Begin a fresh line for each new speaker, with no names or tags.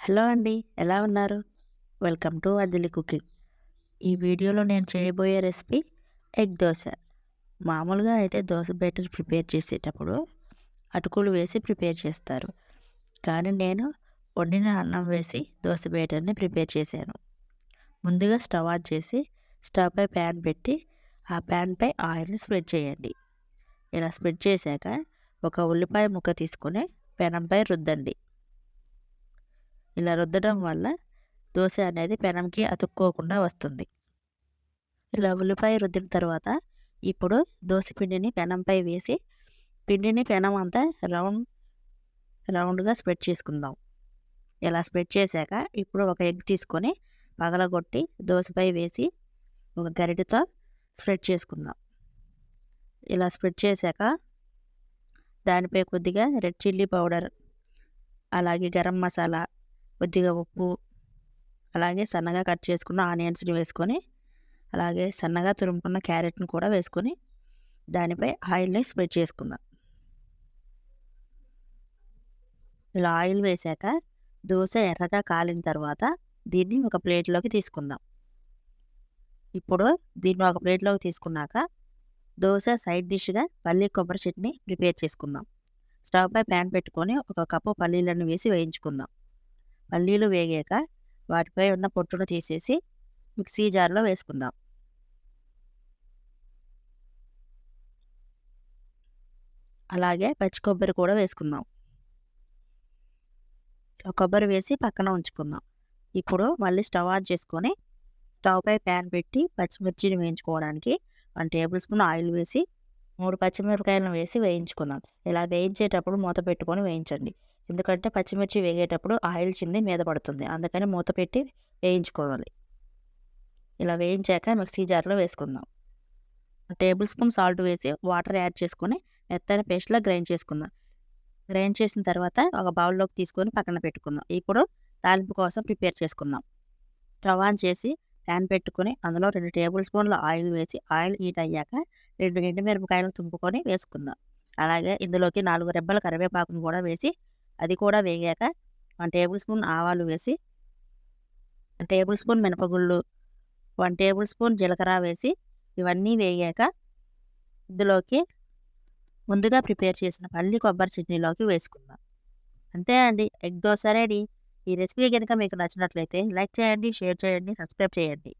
Hello అండి. ఎలా ఉన్నారు? Welcome to Anjali cooking. ఈ వీడియోలో నేను చేయబోయే రెసిపీ ఎగ్ దోస. మామూలుగా అయితే దోస బ్యాటర్ ప్రిపేర్ చేసేటప్పుడు అటుకులు వేసి ప్రిపేర్ చేస్తారు. కానీ నేను వండిన అన్నం వేసి దోస బ్యాటర్‌ని ప్రిపేర్ చేశాను. ముందుగా స్టవ్ ఆన్ చేసి స్టవ్ పై ప్యాన్ పెట్టి ఆ ప్యాన్‌పై ఆయిల్‌ని స్ప్రెడ్ చేయండి. ఇలా స్ప్రెడ్ చేశాక ఒక ఉల్లిపాయ ముక్క తీసుకొని పెనంపై రుద్దండి. ఇలా రుద్దడం వల్ల దోస అనేది పెనంకి అతుక్కోకుండా వస్తుంది. ఇలా ఉల్లిపాయ రుద్దిన తర్వాత ఇప్పుడు దోస పిండిని పెనంపై వేసి పిండిని పెనం అంతా రౌండ్‌గా స్ప్రెడ్ చేసుకుందాం. ఇలా స్ప్రెడ్ చేశాక ఇప్పుడు ఒక ఎగ్ తీసుకొని పగలగొట్టి దోసపై వేసి ఒక గరిటెతో స్ప్రెడ్ చేసుకుందాం. ఇలా స్ప్రెడ్ చేశాక దానిపై కొద్దిగా రెడ్ చిల్లీ పౌడర్, అలాగే గరం మసాలా, కొద్దిగా ఉప్పు, అలాగే సన్నగా కట్ చేసుకున్న ఆనియన్స్‌ని వేసుకొని, అలాగే సన్నగా తురుముకున్న క్యారెట్‌ని కూడా వేసుకొని, దానిపై ఆయిల్‌ని స్ప్రెడ్ చేసుకుందాం. ఇలా ఆయిల్ వేశాక దోస ఎర్రగా కాలిన తర్వాత దీన్ని ఒక ప్లేట్‌లోకి తీసుకుందాం. ఇప్పుడు దీన్ని ఒక ప్లేట్‌లోకి తీసుకున్నాక దోస సైడ్ డిష్‌గా పల్లి కొబ్బరి చట్నీ ప్రిపేర్ చేసుకుందాం. స్టవ్ పై ప్యాన్ పెట్టుకొని ఒక కప్పు పల్లీలను వేసి వేయించుకుందాం. పల్లీలు వేగాక వాటిపై ఉన్న పొట్టును తీసేసి మిక్సీ జార్‌లో వేసుకుందాం. అలాగే పచ్చి కొబ్బరి కూడా వేసుకుందాం. కొబ్బరి వేసి పక్కన ఉంచుకుందాం. ఇప్పుడు మళ్ళీ స్టవ్ ఆన్ చేసుకొని స్టవ్ పై ప్యాన్ పెట్టి పచ్చిమిర్చిని వేయించుకోవడానికి 1 టేబుల్ స్పూన్ ఆయిల్ వేసి 3 పచ్చిమిరపకాయలను వేసి వేయించుకుందాం. ఇలా వేయించేటప్పుడు మూత పెట్టుకొని వేయించండి. ఎందుకంటే పచ్చిమిర్చి వేగేటప్పుడు ఆయిల్ చింది మీద పడుతుంది. అందుకని మూత పెట్టి వేయించుకోవాలి. ఇలా వేయించాక మిక్సీ జార్‌లో వేసుకుందాం. 1 టేబుల్ స్పూన్ సాల్ట్ వేసి వాటర్ యాడ్ చేసుకొని మెత్తని పేస్ట్‌లా గ్రైండ్ చేసుకుందాం. గ్రైండ్ చేసిన తర్వాత ఒక బౌల్‌లోకి తీసుకొని పక్కన పెట్టుకుందాం. ఇప్పుడు తాలింపు కోసం ప్రిపేర్ చేసుకుందాం. స్టవ్ ఆన్ చేసి ప్యాన్ పెట్టుకొని అందులో 2 టేబుల్ స్పూన్ల ఆయిల్ వేసి ఆయిల్ హీట్ అయ్యాక 2 ఎండుమిరపకాయలు తుంపుకొని వేసుకుందాం. అలాగే ఇందులోకి 4 రెబ్బల కరివేపాకును కూడా వేసి అది కూడా వేగాక 1 టేబుల్ స్పూన్ ఆవాలు వేసి 1 టేబుల్ స్పూన్ మినపగుళ్ళు, 1 టేబుల్ స్పూన్ జీలకర్ర వేసి ఇవన్నీ వేగాక ఇందులోకి ముందుగా ప్రిపేర్ చేసిన పల్లి కొబ్బరి చట్నీలోకి వేసుకుందాం. అంతే అండి, ఎగ్ దోస రెడీ. ఈ రెసిపీ గనుక మీకు నచ్చినట్లయితే లైక్ చేయండి, షేర్ చేయండి, సబ్స్క్రైబ్ చేయండి.